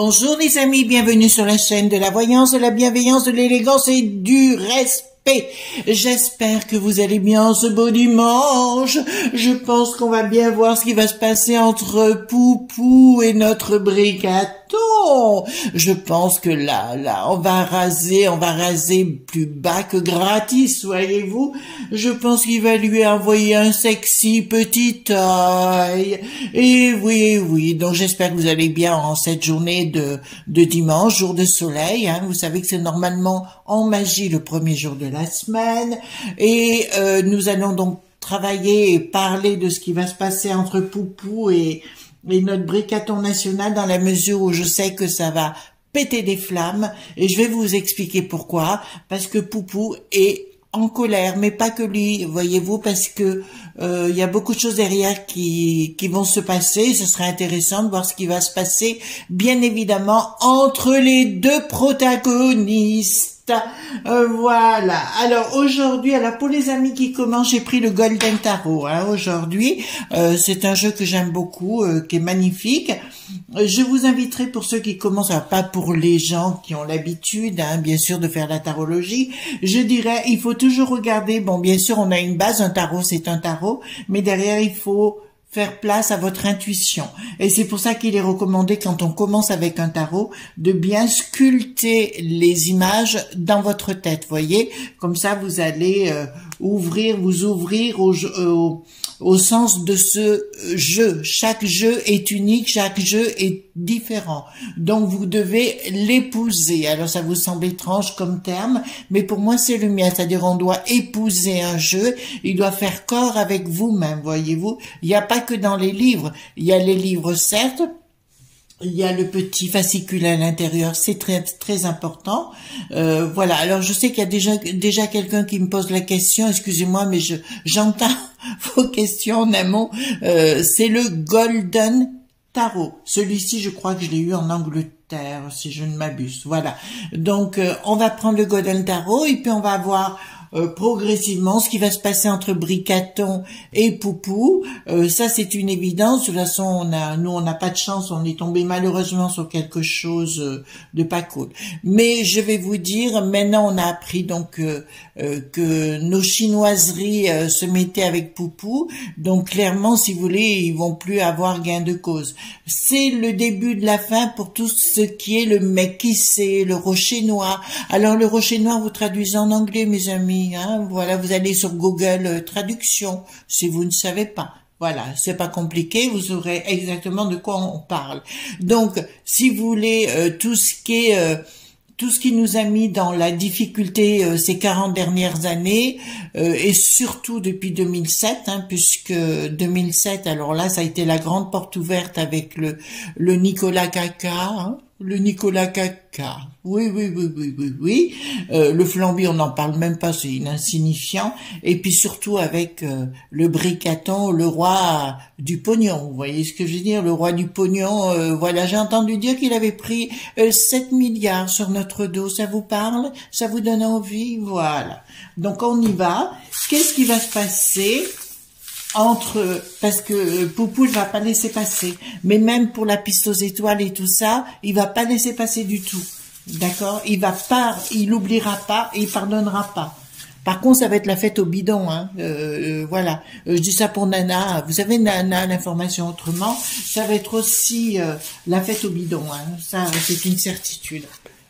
Bonjour les amis, bienvenue sur la chaîne de la voyance, de la bienveillance, de l'élégance et du respect. J'espère que vous allez bien ce beau dimanche. Je pense qu'on va bien voir ce qui va se passer entre Poupou et notre Bricaton. Je pense que là, on va raser plus bas que gratis, voyez-vous. Je pense qu'il va lui envoyer un sexy petit œil. Et oui, donc j'espère que vous allez bien en cette journée de dimanche, jour de soleil. Hein. Vous savez que c'est normalement en magie le premier jour de la semaine. Et nous allons donc travailler et parler de ce qui va se passer entre Poupou et notre Bricaton national, dans la mesure où je sais que ça va péter des flammes, et je vais vous expliquer pourquoi. Parce que Poupou est en colère, mais pas que lui, voyez-vous, parce que il y a beaucoup de choses derrière qui vont se passer. Ce serait intéressant de voir ce qui va se passer, bien évidemment, entre les deux protagonistes. Voilà. Alors aujourd'hui, pour les amis qui commencent, j'ai pris le Golden Tarot. Hein, aujourd'hui, c'est un jeu que j'aime beaucoup, qui est magnifique. Je vous inviterai, pour ceux qui commencent, pas pour les gens qui ont l'habitude, hein, bien sûr, de faire la tarologie. Je dirais, il faut toujours regarder. Bon, bien sûr, on a une base. Un tarot, c'est un tarot, mais derrière, il faut faire place à votre intuition. Et c'est pour ça qu'il est recommandé, quand on commence avec un tarot, de bien sculpter les images dans votre tête, voyez. Comme ça, vous allez vous ouvrir au sens de ce jeu. Chaque jeu est unique, chaque jeu est différent. Donc, vous devez l'épouser. Alors, ça vous semble étrange comme terme, mais pour moi, c'est le mien. C'est-à-dire, on doit épouser un jeu. Il doit faire corps avec vous-même, voyez-vous. Il n'y a pas que dans les livres. Il y a les livres, certes. Il y a le petit fascicule à l'intérieur, c'est très très important. Voilà. Alors je sais qu'il y a déjà quelqu'un qui me pose la question. Excusez-moi, mais j'entends vos questions en amont. C'est le Golden Tarot. Celui-ci, je crois que je l'ai eu en Angleterre, si je ne m'abuse. Voilà. Donc on va prendre le Golden Tarot et puis on va voir progressivement ce qui va se passer entre Bricaton et Poupou. Ça, c'est une évidence. De toute façon, nous, on n'a pas de chance. On est tombé malheureusement sur quelque chose de pas cool. Mais je vais vous dire, maintenant, on a appris donc que nos chinoiseries se mettaient avec Poupou. Donc, clairement, si vous voulez, ils vont plus avoir gain de cause. C'est le début de la fin pour tout ce qui est le mékissé, le rocher noir. Alors, le rocher noir, vous traduisez en anglais, mes amis. Hein, voilà, vous allez sur Google Traduction, si vous ne savez pas. Voilà, c'est pas compliqué, vous saurez exactement de quoi on parle. Donc, si vous voulez, tout ce qui nous a mis dans la difficulté ces 40 dernières années, et surtout depuis 2007, hein, puisque 2007, alors là, ça a été la grande porte ouverte avec le Nicolas Caca, hein. Le Nicolas Caca, oui. Le Flamby, on n'en parle même pas, c'est insignifiant. Et puis surtout avec le Bricaton, le roi du pognon. Vous voyez ce que je veux dire, le roi du pognon. Voilà, j'ai entendu dire qu'il avait pris 7 milliards sur notre dos. Ça vous parle? Ça vous donne envie? Voilà. Donc on y va. Qu'est-ce qui va se passer? Parce que Poupou ne va pas laisser passer, mais même pour la piste aux étoiles et tout ça, il va pas laisser passer du tout, d'accord? Il oubliera pas et il pardonnera pas. Par contre, ça va être la fête au bidon, hein. Voilà. Je dis ça pour Nana. Vous savez, Nana, l'information autrement, ça va être aussi la fête au bidon, hein. Ça, c'est une certitude,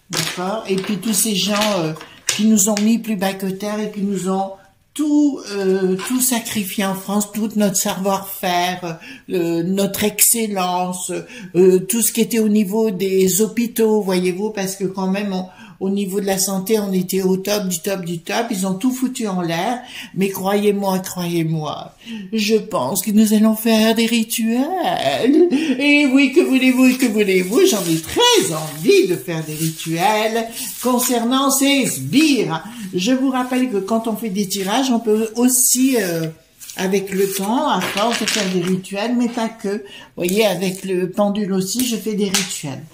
d'accord? Et puis tous ces gens qui nous ont mis plus bas que terre et qui nous ont tout sacrifié en France, tout notre savoir-faire, notre excellence, tout ce qui était au niveau des hôpitaux, voyez-vous, parce que quand même, au niveau de la santé, on était au top du top du top. Ils ont tout foutu en l'air. Mais croyez-moi, je pense que nous allons faire des rituels. Et oui, que voulez-vous, j'en ai très envie de faire des rituels concernant ces sbires. Je vous rappelle que quand on fait des tirages, on peut aussi, avec le temps, à force de faire des rituels, mais pas que. Vous voyez, avec le pendule aussi, je fais des rituels.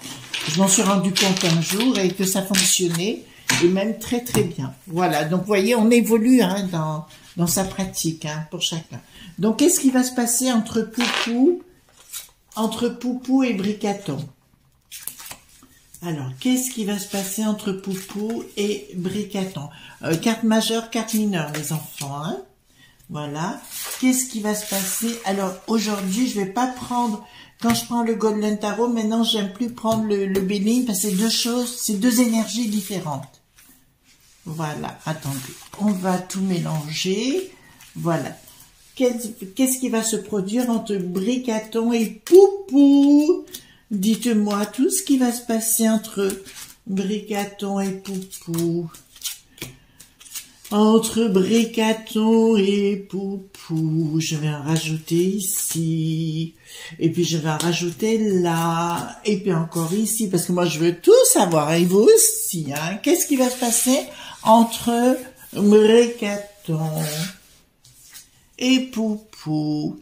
Je m'en suis rendu compte un jour et que ça fonctionnait, et même très très bien. Voilà, donc vous voyez, on évolue hein, dans sa pratique hein, pour chacun. Donc qu'est-ce qui va se passer entre Poupou et Bricaton? Alors, qu'est-ce qui va se passer entre Poupou et Bricaton? Carte majeure, carte mineure, les enfants, hein? Voilà. Qu'est-ce qui va se passer? Alors, aujourd'hui, je vais pas prendre, quand je prends le Golden Tarot, maintenant, j'aime plus prendre le Béline, parce que c'est deux choses, c'est deux énergies différentes. Voilà. Attendez. On va tout mélanger. Voilà. Qu'est-ce qui va se produire entre Bricaton et Poupou? Dites-moi tout ce qui va se passer entre Bricaton et Poupou. Entre Bricaton et Poupou. Je vais en rajouter ici. Et puis je vais en rajouter là. Et puis encore ici. Parce que moi je veux tout savoir. Et vous aussi. Hein. Qu'est-ce qui va se passer entre Bricaton et Poupou?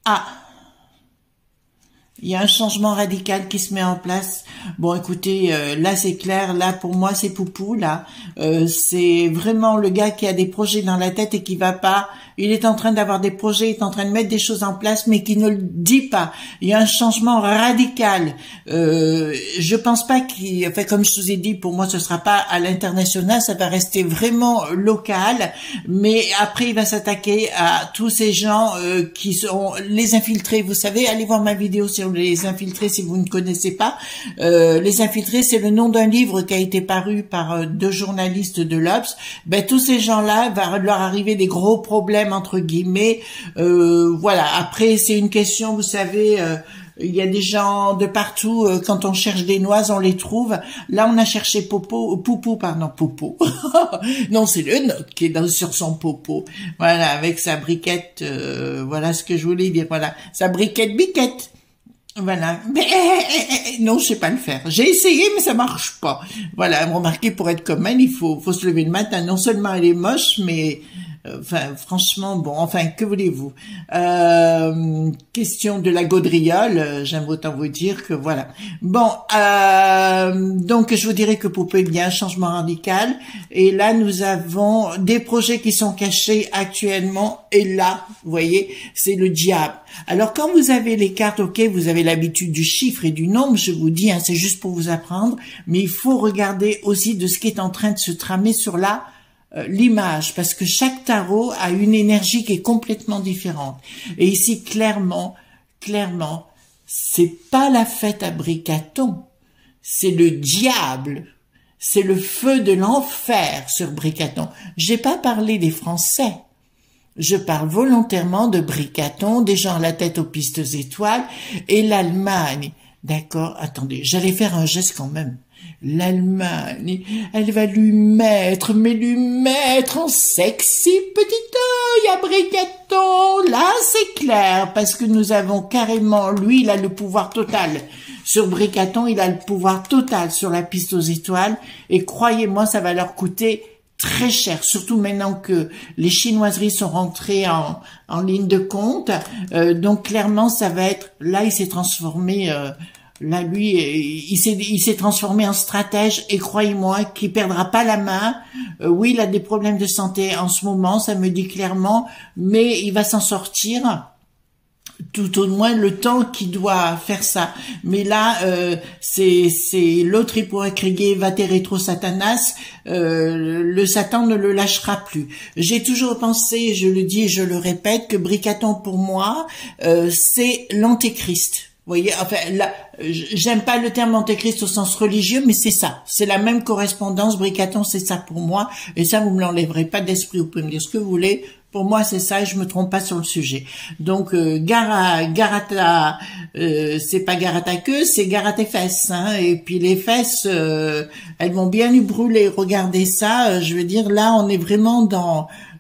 Ah! Il y a un changement radical qui se met en place. Bon, écoutez, là c'est clair, là pour moi c'est Poupou, là. C'est vraiment le gars qui a des projets dans la tête et qui va pas. Il est en train d'avoir des projets, il est en train de mettre des choses en place, mais qui ne le dit pas. Il y a un changement radical. Je pense pas qu'il, enfin comme je vous ai dit, pour moi ce sera pas à l'international, ça va rester vraiment local. Mais après il va s'attaquer à tous ces gens qui sont les infiltrés. Vous savez, allez voir ma vidéo sur les infiltrés si vous ne connaissez pas. Les infiltrés, c'est le nom d'un livre qui a été paru par deux journalistes de l'Obs. Ben tous ces gens-là, va leur arriver des gros problèmes entre guillemets. Voilà. Après, c'est une question, vous savez. Il y a des gens de partout. Quand on cherche des noises, on les trouve. Là, on a cherché Poupou. Non, c'est le nôtre qui est sur son popo. Voilà, avec sa briquette. Voilà ce que je voulais dire. Voilà, sa briquette biquette. Voilà. Mais non, je sais pas le faire. J'ai essayé, mais ça marche pas. Voilà, remarquez, pour être comme elle, il faut se lever le matin. Non seulement elle est moche, mais enfin, franchement, bon, enfin, que voulez-vous? Question de la gaudriole, j'aime autant vous dire que voilà. Bon, donc je vous dirais que Poupou est bien un changement radical. Et là, nous avons des projets qui sont cachés actuellement. Et là, vous voyez, c'est le diable. Alors, quand vous avez les cartes, ok, vous avez l'habitude du chiffre et du nombre, je vous dis, hein, c'est juste pour vous apprendre. Mais il faut regarder aussi de ce qui est en train de se tramer sur l'image, parce que chaque tarot a une énergie qui est complètement différente. Et ici, clairement, c'est pas la fête à Bricaton, c'est le diable, c'est le feu de l'enfer sur Bricaton. J'ai pas parlé des Français, je parle volontairement de Bricaton, des gens à la tête aux pistes étoiles, et l'Allemagne. D'accord, attendez, j'allais faire un geste quand même. L'Allemagne, elle va lui mettre en sexy petit œil à Bricaton. Là, c'est clair, parce que nous avons carrément, lui, il a le pouvoir total. Sur Bricaton, il a le pouvoir total sur la piste aux étoiles. Et croyez-moi, ça va leur coûter très cher, surtout maintenant que les chinoiseries sont rentrées en ligne de compte. Donc, clairement, ça va être... Là, il s'est transformé... Là, lui, il s'est transformé en stratège et croyez-moi qu'il perdra pas la main. Oui, il a des problèmes de santé en ce moment, ça me dit clairement, mais il va s'en sortir. Tout au moins le temps qu'il doit faire ça. Mais là, c'est l'autre, il pourrait crier Vate Retro Satanas, le Satan ne le lâchera plus. J'ai toujours pensé, je le dis et je le répète, que Bricaton pour moi, c'est l'antéchrist. Vous voyez, enfin, là, j'aime pas le terme antéchrist au sens religieux, mais c'est ça. C'est la même correspondance. Bricaton, c'est ça pour moi. Et ça, vous me l'enlèverez pas d'esprit. Vous pouvez me dire ce que vous voulez. Pour moi, c'est ça et je me trompe pas sur le sujet. Donc, Garata, c'est pas Garata queue, c'est Garata fesses. Hein, et puis les fesses, elles vont bien lui brûler. Regardez ça. Je veux dire, là, on est vraiment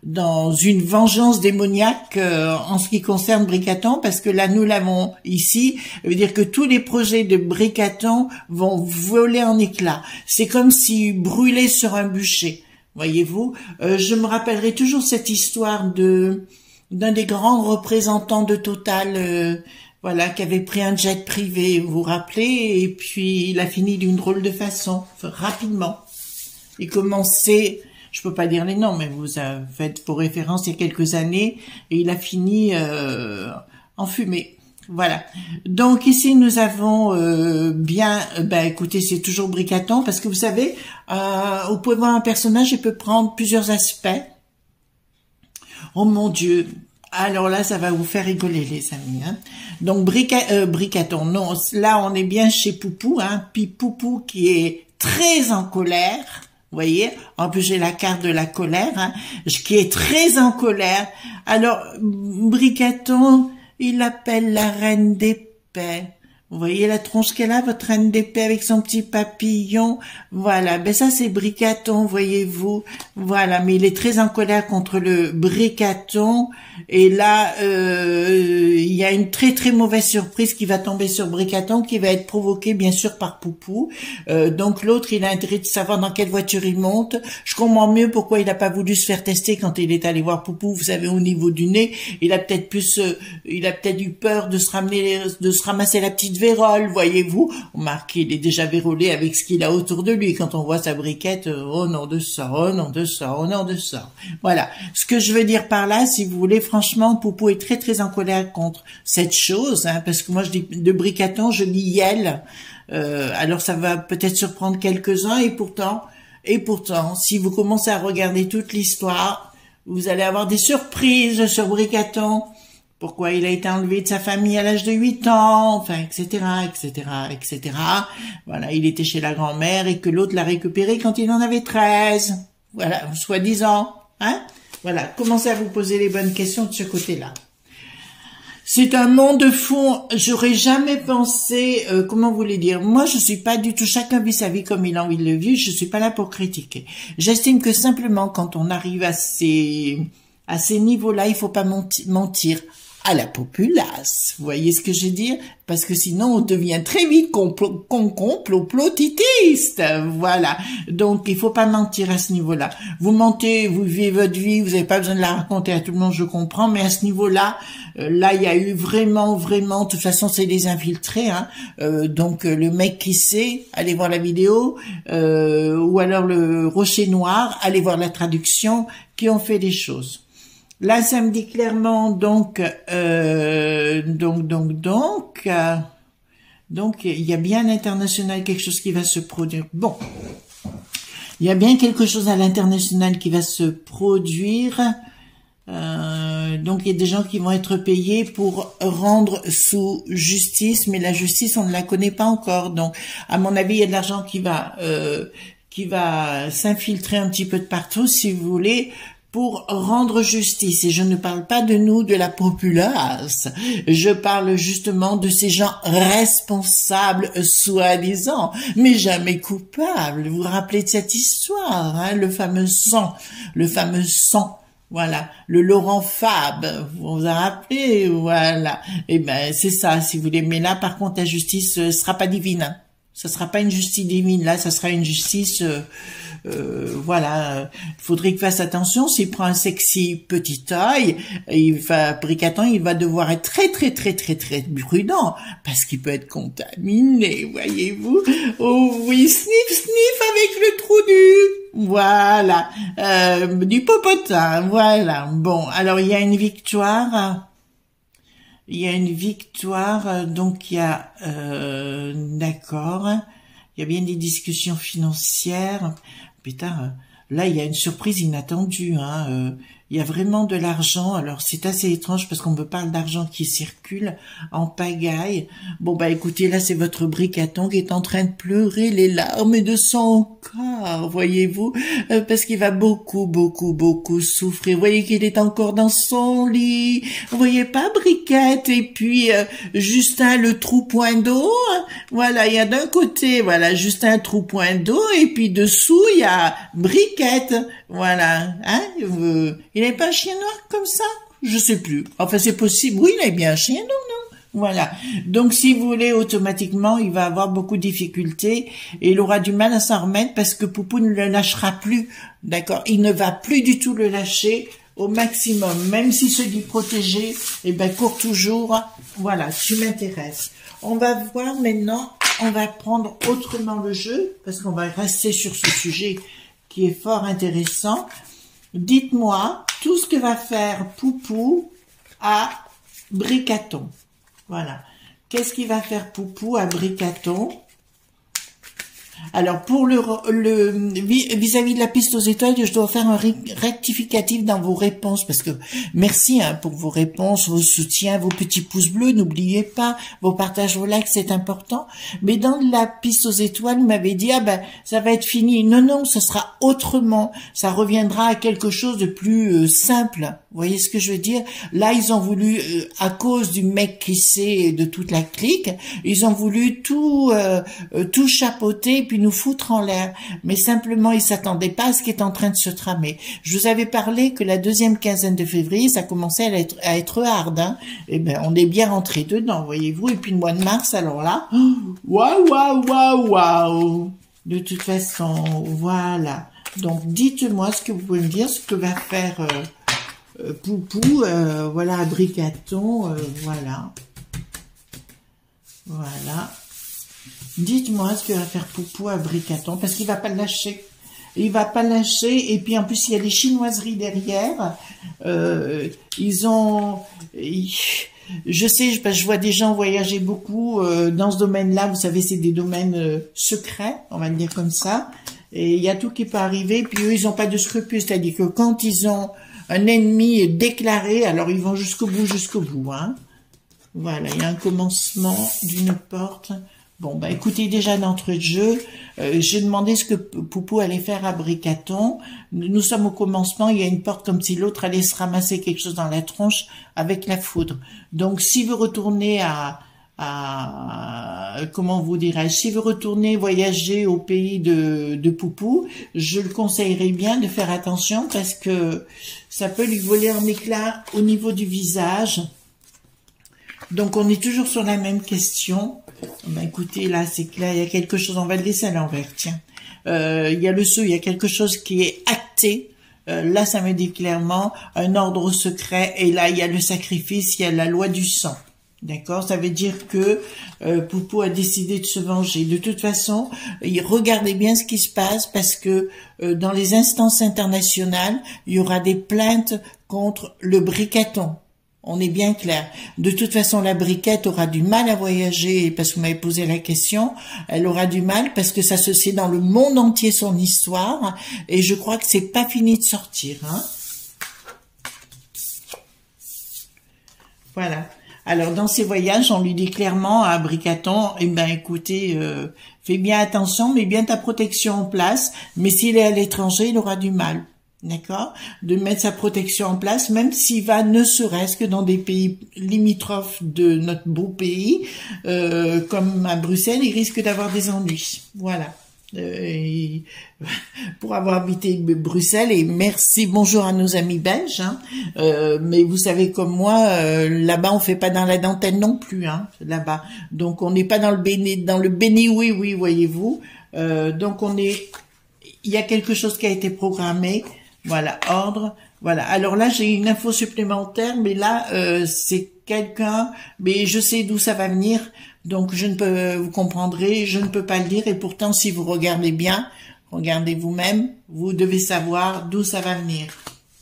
dans une vengeance démoniaque en ce qui concerne Bricaton, parce que là, nous l'avons ici. Ça veut dire que tous les projets de Bricaton vont voler en éclats. C'est comme s'ils brûlaient sur un bûcher. Voyez-vous, je me rappellerai toujours cette histoire d'un des grands représentants de Total, voilà, qui avait pris un jet privé, vous vous rappelez, et puis il a fini d'une drôle de façon, rapidement. Il commençait, je peux pas dire les noms, mais vous avez fait vos références il y a quelques années, et il a fini en fumée. Voilà. Donc ici nous avons écoutez, c'est toujours Bricaton parce que vous savez, vous pouvez voir un personnage, il peut prendre plusieurs aspects. Oh mon Dieu. Alors là, ça va vous faire rigoler, les amis. Hein. Donc Bricaton, non, là on est bien chez Poupou, hein. Puis Poupou qui est très en colère. Vous voyez, en plus j'ai la carte de la colère, hein, qui est très en colère. Alors Bricaton, il appelle la reine des paix. Vous voyez la tronche qu'elle a, votre reine d'épée avec son petit papillon. Voilà, ben ça c'est Bricaton, voyez-vous. Voilà, mais il est très en colère contre le Bricaton. Et là, il y a une très très mauvaise surprise qui va tomber sur Bricaton, qui va être provoquée bien sûr par Poupou. Donc l'autre, il a intérêt de savoir dans quelle voiture il monte. Je comprends mieux pourquoi il n'a pas voulu se faire tester quand il est allé voir Poupou. Vous savez, au niveau du nez, il a peut-être eu peur de se ramasser la petite vérole, voyez-vous. On remarque qu'il est déjà vérolé avec ce qu'il a autour de lui. Quand on voit sa briquette, oh non de ça, oh non de ça, oh non de ça. Voilà. Ce que je veux dire par là, si vous voulez, franchement, Poupou est très très en colère contre cette chose, hein, parce que moi je dis de Bricaton, je dis Yel. Alors ça va peut-être surprendre quelques-uns et pourtant, si vous commencez à regarder toute l'histoire, vous allez avoir des surprises sur Bricaton. Pourquoi il a été enlevé de sa famille à l'âge de 8 ans, enfin, etc., etc., etc. Voilà, il était chez la grand-mère et que l'autre l'a récupéré quand il en avait 13. Voilà, soi-disant, hein. Voilà, commencez à vous poser les bonnes questions de ce côté-là. C'est un monde fou, j'aurais jamais pensé, comment vous voulez dire, moi je suis pas du tout, chacun vit sa vie comme il a envie de le vivre, je suis pas là pour critiquer. J'estime que simplement quand on arrive à ces niveaux-là, il faut pas mentir à la populace. Vous voyez ce que je veux dire? Parce que sinon, on devient très vite complotiste. Voilà. Donc, il faut pas mentir à ce niveau-là. Vous mentez, vous vivez votre vie, vous n'avez pas besoin de la raconter à tout le monde, je comprends, mais à ce niveau-là, là, il y a eu vraiment, de toute façon, c'est des infiltrés, hein. Donc, le mec qui sait, allez voir la vidéo, ou alors le Rocher Noir, allez voir la traduction, qui ont fait des choses. Là, ça me dit clairement, donc, il y a bien à l'international quelque chose qui va se produire. Bon, il y a bien quelque chose à l'international qui va se produire. Donc, il y a des gens qui vont être payés pour rendre sous justice, mais la justice, on ne la connaît pas encore. Donc, à mon avis, il y a de l'argent qui va s'infiltrer un petit peu de partout, si vous voulez, pour rendre justice. Et je ne parle pas de nous, de la populace. Je parle justement de ces gens responsables, soi-disant, mais jamais coupables. Vous vous rappelez de cette histoire, hein, le fameux sang. Voilà, le Laurent Fabre, vous vous en rappelez, voilà. Eh ben, c'est ça, si vous voulez. Mais là, par contre, la justice sera pas divine, hein. Ça sera pas une justice divine, là, ça sera une justice, voilà. Il faudrait qu'il fasse attention. S'il prend un sexy petit taille, Bricaton, il va devoir être très prudent, parce qu'il peut être contaminé, voyez-vous. Oh oui, sniff avec le trou voilà, du popotin, voilà. Bon, alors il y a une victoire. Donc il y a, d'accord, il y a bien des discussions financières. Putain, là il y a une surprise inattendue, hein. Il y a vraiment de l'argent. Alors c'est assez étrange parce qu'on me parle d'argent qui circule en pagaille. Bon bah écoutez, là c'est votre Bricaton qui est en train de pleurer les larmes de son corps, voyez-vous, parce qu'il va beaucoup souffrir. Vous voyez qu'il est encore dans son lit. Vous voyez pas Briquette et puis Justin le trou point d'eau. Voilà, il y a d'un côté voilà Justin le trou point d'eau et puis dessous il y a Briquette. Voilà, hein. Il n'avait pas un chien noir comme ça? Je sais plus. Enfin, c'est possible. Oui, il avait bien un chien noir, non? Voilà. Donc, si vous voulez, automatiquement, il va avoir beaucoup de difficultés et il aura du mal à s'en remettre parce que Poupou ne le lâchera plus. D'accord? Il ne va plus du tout le lâcher au maximum. Même s'il se dit protégé, eh ben, court toujours. Voilà, tu m'intéresses. On va voir maintenant, on va prendre autrement le jeu parce qu'on va rester sur ce sujet qui est fort intéressant. Dites-moi tout ce que va faire Poupou à Bricaton. Voilà. Qu'est-ce qu'il va faire Poupou à Bricaton? Alors, pour vis-à-vis de la piste aux étoiles, je dois faire un rectificatif dans vos réponses, parce que merci pour vos réponses, vos soutiens, vos petits pouces bleus, n'oubliez pas, vos partages, vos likes, c'est important. Mais dans la piste aux étoiles, vous m'avez dit, ah ben, ça va être fini. Non, non, ça sera autrement. Ça reviendra à quelque chose de plus simple. Vous voyez ce que je veux dire? Là, ils ont voulu, à cause du mec qui sait de toute la clique, ils ont voulu tout chapeauter puis nous foutre en l'air. Mais simplement, ils s'attendaient pas à ce qui est en train de se tramer. Je vous avais parlé que la deuxième quinzaine de février, ça commençait à être hard. Hein. Eh ben, on est bien rentré dedans, voyez-vous. Et puis le mois de mars, alors là, waouh, waouh, waouh, waouh. De toute façon, voilà. Donc, dites-moi ce que vous pouvez me dire, ce que va faire Poupou, voilà, à Bricaton, voilà. Voilà. Dites-moi ce que va faire Poupou à Bricaton, parce qu'il va pas le lâcher. Il va pas lâcher, et puis en plus, il y a des chinoiseries derrière. Je sais, je vois des gens voyager beaucoup dans ce domaine-là. Vous savez, c'est des domaines secrets, on va le dire comme ça. Et il y a tout qui peut arriver, puis eux, ils ont pas de scrupules. C'est-à-dire que quand ils ont un ennemi déclaré, alors ils vont jusqu'au bout, hein. Voilà, il y a un commencement d'une porte. Bon, bah écoutez, déjà d'entrée de jeu, j'ai demandé ce que Poupou allait faire à Bricaton. Nous sommes au commencement, il y a une porte comme si l'autre allait se ramasser quelque chose dans la tronche avec la foudre. Donc, si vous retournez comment vous dirais-je, si vous retournez voyager au pays de Poupou, je le conseillerais bien de faire attention parce que ça peut lui voler en éclats au niveau du visage. Donc, on est toujours sur la même question. Ben, écoutez, là, c'est clair, il y a quelque chose, on va le laisser à l'envers, tiens. Il y a le sceau, il y a quelque chose qui est acté. Là, ça me dit clairement un ordre secret. Et là, il y a le sacrifice, il y a la loi du sang. D'accord? Ça veut dire que Poupou a décidé de se venger. De toute façon, regardez bien ce qui se passe parce que dans les instances internationales, il y aura des plaintes contre le Bricaton. On est bien clair. De toute façon, la briquette aura du mal à voyager parce que vous m'avez posé la question. Elle aura du mal parce que ça se sait dans le monde entier son histoire et je crois que c'est pas fini de sortir. Hein. Voilà. Alors, dans ses voyages, on lui dit clairement à Bricaton, eh ben, écoutez, fais bien attention, mets bien ta protection en place, mais s'il est à l'étranger, il aura du mal. D'accord? De mettre sa protection en place, même s'il va ne serait-ce que dans des pays limitrophes de notre beau pays, comme à Bruxelles, il risque d'avoir des ennuis. Voilà. Pour avoir habité Bruxelles, et merci, bonjour à nos amis belges, hein, mais vous savez comme moi, là-bas on fait pas dans la dentelle non plus, hein, là-bas. Donc on n'est pas dans le béni, oui, voyez-vous. Donc il y a quelque chose qui a été programmé. Voilà, ordre. Voilà. Alors là, j'ai une info supplémentaire, mais là, c'est quelqu'un, mais je sais d'où ça va venir, donc vous comprendrez, je ne peux pas le dire, et pourtant, si vous regardez bien, regardez vous-même, vous devez savoir d'où ça va venir.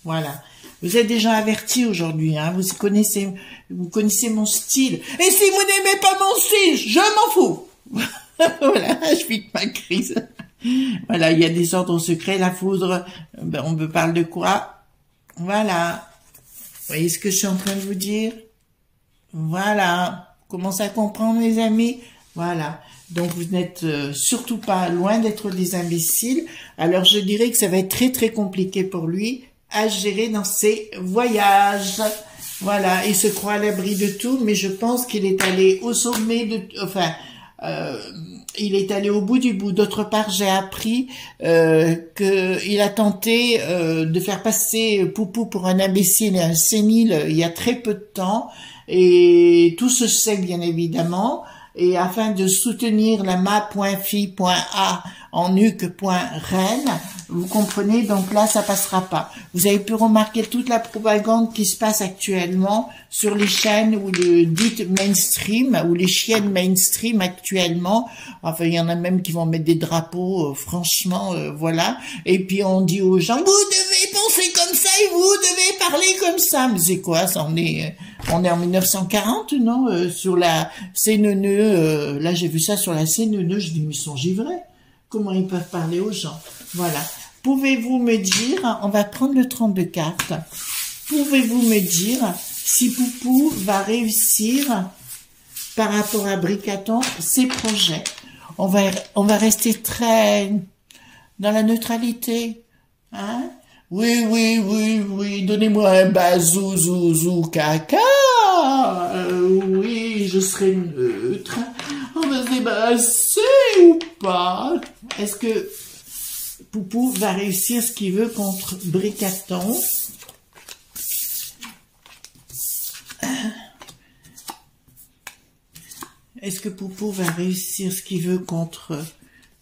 Voilà. Vous êtes déjà avertis aujourd'hui, hein, vous connaissez mon style. Et si vous n'aimez pas mon style, je m'en fous. Voilà, je pique ma crise. Voilà, il y a des ordres secrets, la foudre, ben, on me parle de quoi? Voilà. Vous voyez ce que je suis en train de vous dire? Voilà. Commencez à comprendre, mes amis? Voilà. Donc, vous n'êtes surtout pas loin d'être des imbéciles. Alors, je dirais que ça va être très, très compliqué pour lui à gérer dans ses voyages. Voilà. Il se croit à l'abri de tout, mais je pense qu'il est allé au sommet il est allé au bout du bout. D'autre part, j'ai appris qu'il a tenté de faire passer Poupou pour un imbécile et un sénile il y a très peu de temps. Et tout se sait bien évidemment. Et afin de soutenir la ma.fi.a en nuque.reine, vous comprenez, donc là, ça passera pas. Vous avez pu remarquer toute la propagande qui se passe actuellement sur les chaînes ou dites mainstream, ou les chaînes mainstream actuellement. Enfin, il y en a même qui vont mettre des drapeaux, franchement, voilà. Et puis, on dit aux gens, vous devez penser comme ça et vous devez parler comme ça. Mais c'est quoi, ça en est On est en 1940, non? Sur la Séneneux, là j'ai vu ça sur la Séneneux, je dis mais ils sont givrés. Comment ils peuvent parler aux gens? Voilà. Pouvez-vous me dire, on va prendre le 32 cartes, pouvez-vous me dire si Poupou va réussir par rapport à Bricaton ses projets? On va rester très dans la neutralité, hein? Oui, oui, oui, oui, donnez-moi un bazou, zouzou, caca. Oui, je serai neutre. On va se débarrasser ou pas? Est-ce que Poupou va réussir ce qu'il veut contre Bricaton? Est-ce que Poupou va réussir ce qu'il veut contre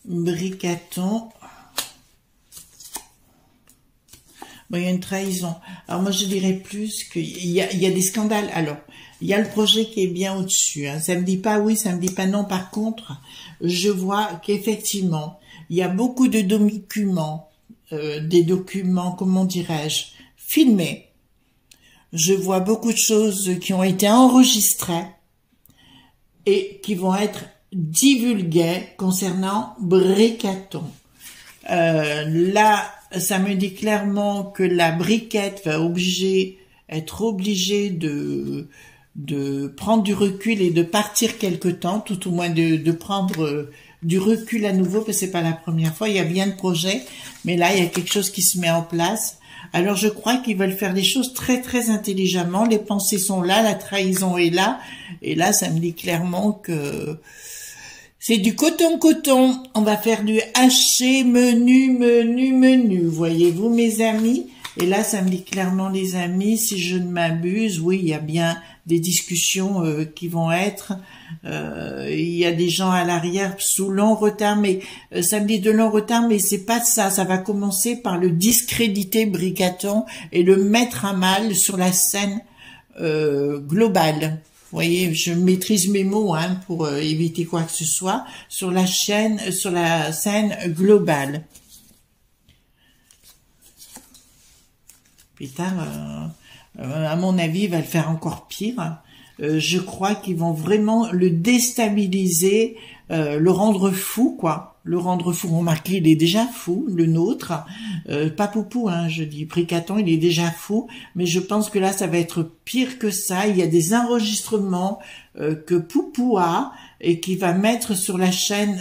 Bricaton? Bon, il y a une trahison. Alors moi, je dirais plus qu'il y a des scandales. Alors, il y a le projet qui est bien au-dessus. Hein. Ça me dit pas oui, ça me dit pas non. Par contre, je vois qu'effectivement, il y a beaucoup de documents, des documents, comment dirais-je, filmés. Je vois beaucoup de choses qui ont été enregistrées et qui vont être divulguées concernant Bricaton. Là, ça me dit clairement que la briquette va être obligée de prendre du recul et de partir quelque temps, tout au moins de prendre du recul à nouveau, parce que c'est pas la première fois, il y a bien de projets, mais là, il y a quelque chose qui se met en place. Alors, je crois qu'ils veulent faire des choses très, très intelligemment, les pensées sont là, la trahison est là, et là, ça me dit clairement que c'est du coton-coton. On va faire du haché, menu, voyez-vous, mes amis. Et là, ça me dit clairement, les amis, si je ne m'abuse, oui, il y a bien des discussions qui vont être. Il y a des gens à l'arrière sous long retard, mais ça me dit de long retard, mais c'est pas ça. Ça va commencer par le discréditer, Bricaton, et le mettre à mal sur la scène globale. Vous voyez, je maîtrise mes mots hein, pour éviter quoi que ce soit sur la scène globale. Putain, à mon avis, il va le faire encore pire. Je crois qu'ils vont vraiment le déstabiliser, le rendre fou, quoi. Le rendre fou. Remarquez, il est déjà fou, le nôtre. Pas Poupou, hein, je dis. Bricaton, il est déjà fou. Mais je pense que là, ça va être pire que ça. Il y a des enregistrements que Poupou a et qui va mettre sur la chaîne,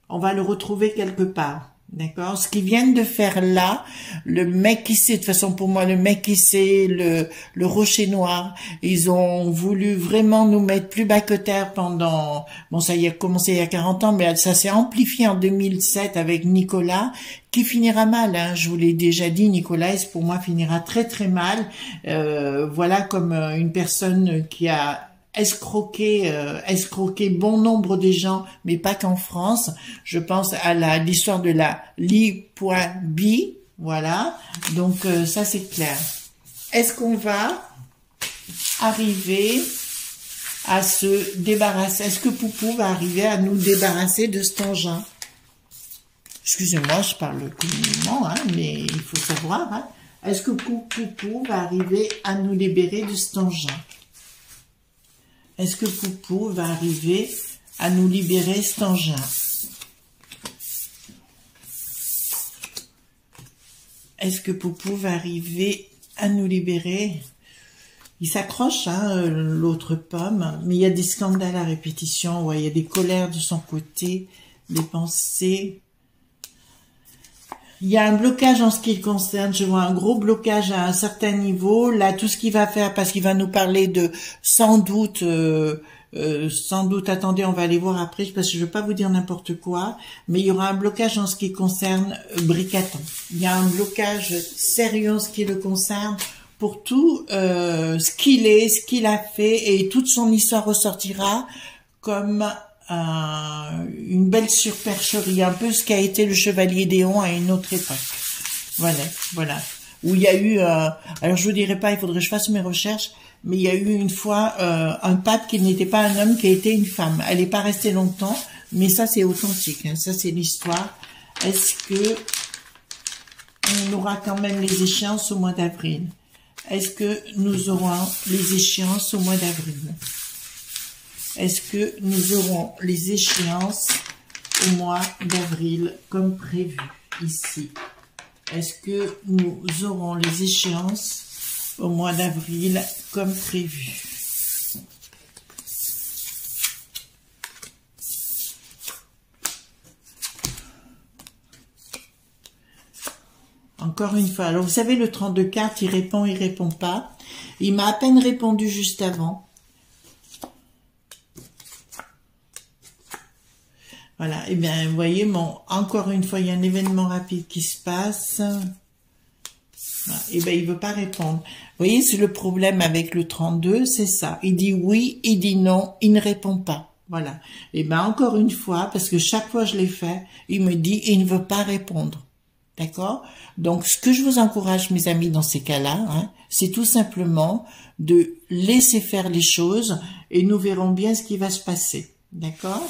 on va le retrouver quelque part. D'accord? Ce qu'ils viennent de faire là, le mec qui sait, de toute façon pour moi, le mec qui sait, le rocher noir, ils ont voulu vraiment nous mettre plus bas que terre pendant, bon ça y a commencé il y a 40 ans, mais ça s'est amplifié en 2007 avec Nicolas, qui finira mal, hein, je vous l'ai déjà dit, Nicolas, pour moi finira très très mal, voilà comme une personne qui a escroquer bon nombre de gens, mais pas qu'en France. Je pense à l'histoire de la Li.B, voilà. Donc ça c'est clair. Est-ce qu'on va arriver à se débarrasser? Est-ce que Poupou va arriver à nous débarrasser de cet engin? Excusez-moi, je parle communément, hein, mais il faut savoir. Hein. Est-ce que Poupou va arriver à nous libérer de cet engin? Est-ce que Poupou va arriver à nous libérer cet engin? Est-ce que Poupou va arriver à nous libérer? Il s'accroche, hein, l'autre pomme, mais il y a des scandales à répétition, ouais, il y a des colères de son côté, des pensées. Il y a un blocage en ce qui le concerne, je vois un gros blocage à un certain niveau. Là, tout ce qu'il va faire, parce qu'il va nous parler de sans doute, attendez, on va aller voir après, parce que je ne veux pas vous dire n'importe quoi, mais il y aura un blocage en ce qui concerne Bricaton. Il y a un blocage sérieux en ce qui le concerne pour tout ce qu'il est, ce qu'il a fait, et toute son histoire ressortira comme une belle supercherie, un peu ce qu'a été le Chevalier d'Éon à une autre époque. Voilà. Où il y a eu, alors je vous dirai pas, il faudrait que je fasse mes recherches, mais il y a eu une fois un pape qui n'était pas un homme, qui a été une femme. Elle n'est pas restée longtemps, mais ça c'est authentique, hein, ça c'est l'histoire. Est-ce que on aura quand même les échéances au mois d'avril? Est-ce que nous aurons les échéances au mois d'avril? Est-ce que nous aurons les échéances au mois d'avril comme prévu ici? Est-ce que nous aurons les échéances au mois d'avril comme prévu? Encore une fois, alors vous savez, le 32 cartes, il répond pas. Il m'a à peine répondu juste avant. Voilà, et bien, vous voyez, encore une fois, il y a un événement rapide qui se passe. Voilà, et bien, il veut pas répondre. Vous voyez, c'est le problème avec le 32, c'est ça. Il dit oui, il dit non, il ne répond pas. Voilà. Et bien, encore une fois, parce que chaque fois je l'ai fait, il me dit, il ne veut pas répondre. D'accord? Donc, ce que je vous encourage, mes amis, dans ces cas-là, hein, c'est tout simplement de laisser faire les choses et nous verrons bien ce qui va se passer. D'accord?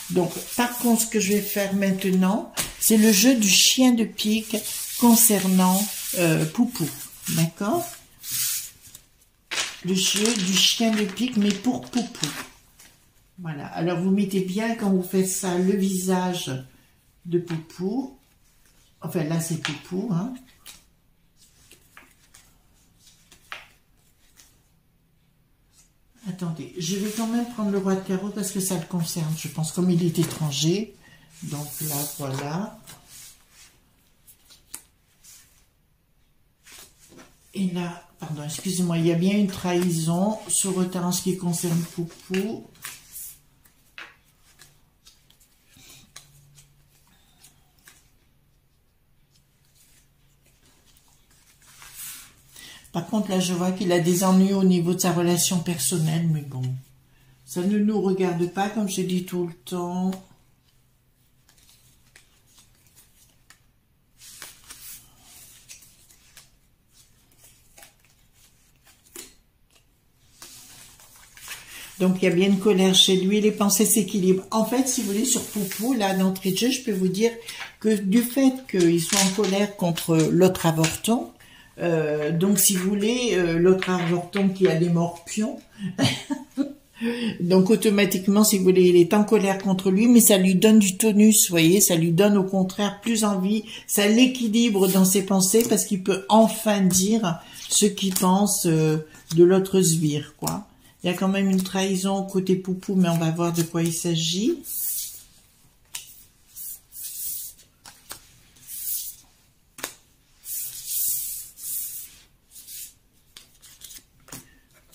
Donc, par contre, ce que je vais faire maintenant, c'est le jeu du chien de pique concernant Poupou. D'accord? Le jeu du chien de pique, mais pour Poupou. Voilà. Alors, vous mettez bien, quand vous faites ça, le visage de Poupou. Enfin, là, c'est Poupou, hein. Attendez, je vais quand même prendre le roi de carreau parce que ça le concerne, je pense, comme il est étranger. Donc là, voilà. Et là, pardon, excusez-moi, il y a bien une trahison sur retard en ce qui concerne Poupou. Par contre, là, je vois qu'il a des ennuis au niveau de sa relation personnelle, mais bon, ça ne nous regarde pas, comme je dis tout le temps. Donc, il y a bien une colère chez lui, les pensées s'équilibrent. En fait, si vous voulez, sur Poupou, là, d'entrée de jeu, je peux vous dire que du fait qu'il soit en colère contre l'autre avorton, donc, si vous voulez, l'autre avorton qui a des morpions, donc automatiquement, si vous voulez, il est en colère contre lui, mais ça lui donne du tonus, vous voyez, ça lui donne au contraire plus envie, ça l'équilibre dans ses pensées parce qu'il peut enfin dire ce qu'il pense de l'autre sbire, quoi. Il y a quand même une trahison côté Poupou, mais on va voir de quoi il s'agit.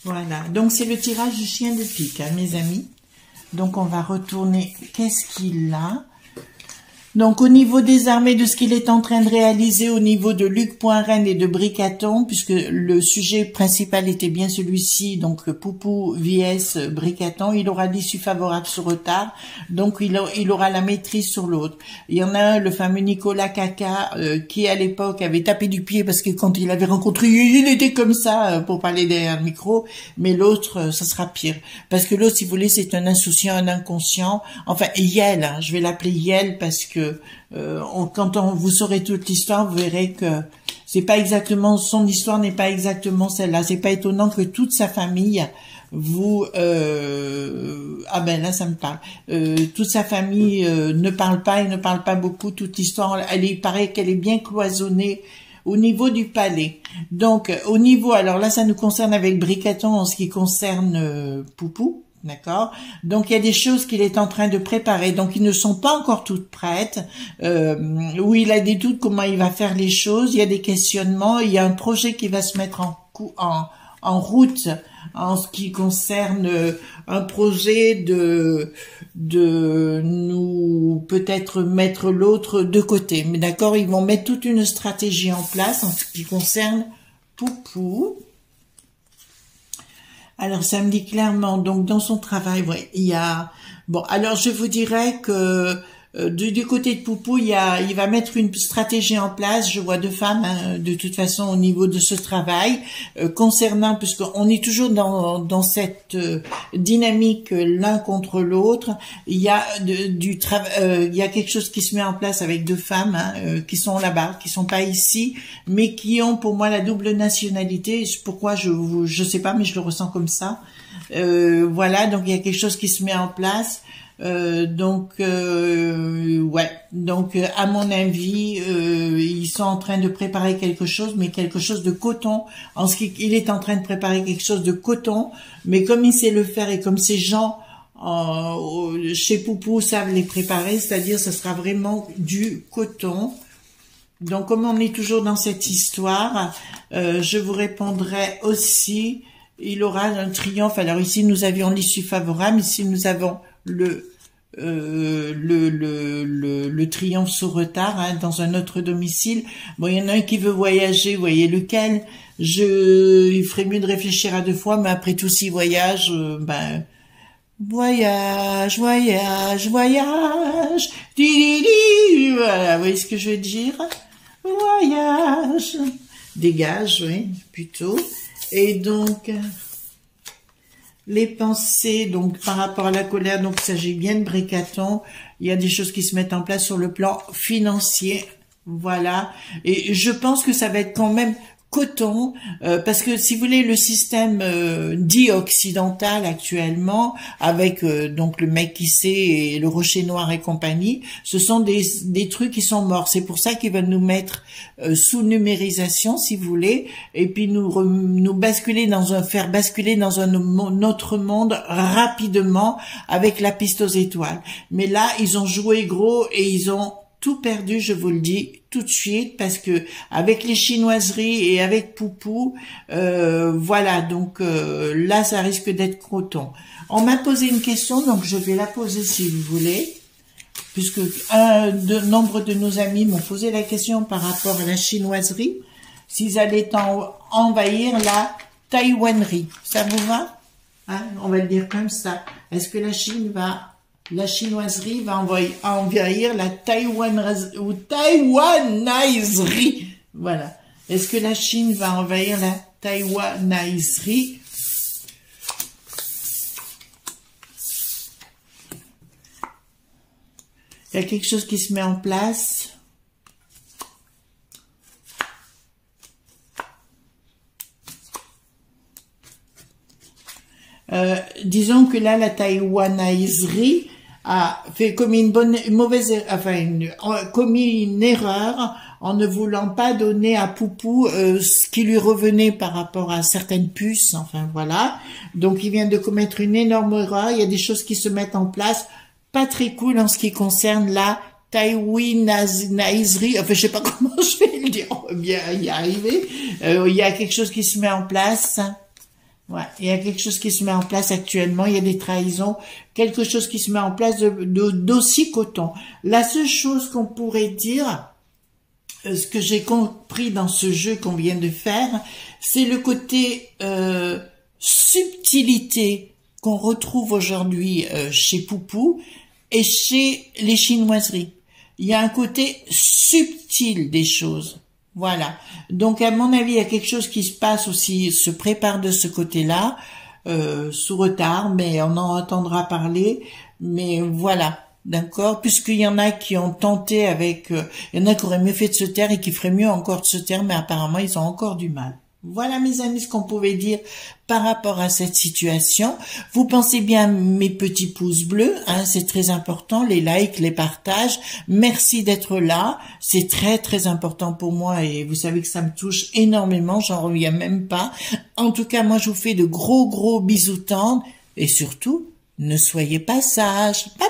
Voilà, donc c'est le tirage du chien de pique, hein, mes amis. Donc on va retourner, qu'est-ce qu'il a? Donc au niveau des armées, de ce qu'il est en train de réaliser au niveau de Luc Poinren et de Bricaton, puisque le sujet principal était bien celui-ci, donc Poupou, vs Bricaton, il aura l'issue favorable sur retard, donc il aura la maîtrise sur l'autre. Il y en a un, le fameux Nicolas Caca, qui à l'époque avait tapé du pied parce que quand il avait rencontré, il était comme ça, pour parler derrière le micro, mais l'autre, ça sera pire. Parce que l'autre, si vous voulez, c'est un insouciant, un inconscient, enfin Yel, hein, je vais l'appeler Yel parce que quand vous saurez toute l'histoire, vous verrez que c'est pas exactement, son histoire n'est pas exactement celle-là. C'est pas étonnant que toute sa famille ah ben là ça me parle. Toute sa famille ne parle pas et ne parle pas beaucoup. Toute l'histoire, il paraît qu'elle est bien cloisonnée au niveau du palais. Donc au niveau, alors là ça nous concerne avec Bricaton en ce qui concerne Poupou. D'accord. Donc il y a des choses qu'il est en train de préparer. Donc ils ne sont pas encore toutes prêtes. Où il a des doutes comment il va faire les choses. Il y a des questionnements. Il y a un projet qui va se mettre en route en ce qui concerne un projet de nous peut-être mettre l'autre de côté. Mais d'accord, ils vont mettre toute une stratégie en place en ce qui concerne Poupou. Alors, ça me dit clairement, donc dans son travail, ouais, il y a... Bon, alors je vous dirais que Du côté de Poupou, il va mettre une stratégie en place. Je vois deux femmes, hein, de toute façon, au niveau de ce travail, concernant, puisqu'on est toujours dans cette dynamique l'un contre l'autre. Il y a il y a quelque chose qui se met en place avec deux femmes, hein, qui sont là-bas, qui sont pas ici, mais qui ont pour moi la double nationalité. Pourquoi je sais pas, mais je le ressens comme ça. Voilà, donc il y a quelque chose qui se met en place. Ouais, donc à mon avis, ils sont en train de préparer quelque chose, mais quelque chose de coton. Il est en train de préparer quelque chose de coton, mais comme il sait le faire et comme ces gens chez Poupou savent les préparer, c'est-à-dire ça sera vraiment du coton. Donc comme on est toujours dans cette histoire, je vous répondrai aussi, il aura un triomphe. Alors ici nous avions l'issue favorable, ici nous avons le triomphe sous retard, hein, dans un autre domicile. Bon, il y en a un qui veut voyager, vous voyez lequel. Il ferait mieux de réfléchir à deux fois, mais après tout, s'il voyage, voyage, di, voilà, vous voyez ce que je veux dire? Voyage, dégage, oui, plutôt. Et donc, les pensées, donc par rapport à la colère, donc il s'agit bien de Brécaton. Il y a des choses qui se mettent en place sur le plan financier, voilà. Et je pense que ça va être quand même coton, parce que si vous voulez, le système dit occidental actuellement, avec donc le mec qui sait et le rocher noir et compagnie, ce sont des trucs qui sont morts. C'est pour ça qu'ils veulent nous mettre sous numérisation, si vous voulez, et puis nous basculer faire basculer dans un autre monde rapidement avec la piste aux étoiles. Mais là, ils ont joué gros et ils ont tout perdu, je vous le dis tout de suite, parce que avec les chinoiseries et avec Poupou, voilà, donc là, ça risque d'être coton. On m'a posé une question, donc je vais la poser si vous voulez, puisque nombre de nos amis m'ont posé la question par rapport à la chinoiserie, s'ils allaient envahir la taïwanerie. Ça vous va? Hein, on va le dire comme ça. Est-ce que la chinoiserie va envahir la taïwanaiserie. Voilà. Est-ce que la Chine va envahir la taïwanaiserie? Il y a quelque chose qui se met en place. Disons que là, la taïwanaiserie a fait commis commis une erreur en ne voulant pas donner à Poupou ce qui lui revenait par rapport à certaines puces, enfin voilà. Donc il vient de commettre une énorme erreur, il y a des choses qui se mettent en place, pas très cool en ce qui concerne la taïwanaiserie, enfin je sais pas comment je vais le dire, on va bien y arriver. Il y a quelque chose qui se met en place. Ouais, il y a quelque chose qui se met en place actuellement, il y a des trahisons, quelque chose qui se met en place d'aussi coton. La seule chose qu'on pourrait dire, ce que j'ai compris dans ce jeu qu'on vient de faire, c'est le côté subtilité qu'on retrouve aujourd'hui chez Poupou et chez les chinoiseries. Il y a un côté subtil des choses. Voilà. Donc, à mon avis, il y a quelque chose qui se passe aussi, se prépare de ce côté-là, sous retard, mais on en entendra parler. Mais voilà. D'accord? Puisqu'il y en a qui ont tenté il y en a qui auraient mieux fait de se taire et qui feraient mieux encore de se taire, mais apparemment, ils ont encore du mal. Voilà, mes amis, ce qu'on pouvait dire par rapport à cette situation. Vous pensez bien mes petits pouces bleus, hein, c'est très important, les likes, les partages. Merci d'être là, c'est très très important pour moi et vous savez que ça me touche énormément, j'en reviens même pas. En tout cas, moi je vous fais de gros bisous tendres et surtout, ne soyez pas sages. Bye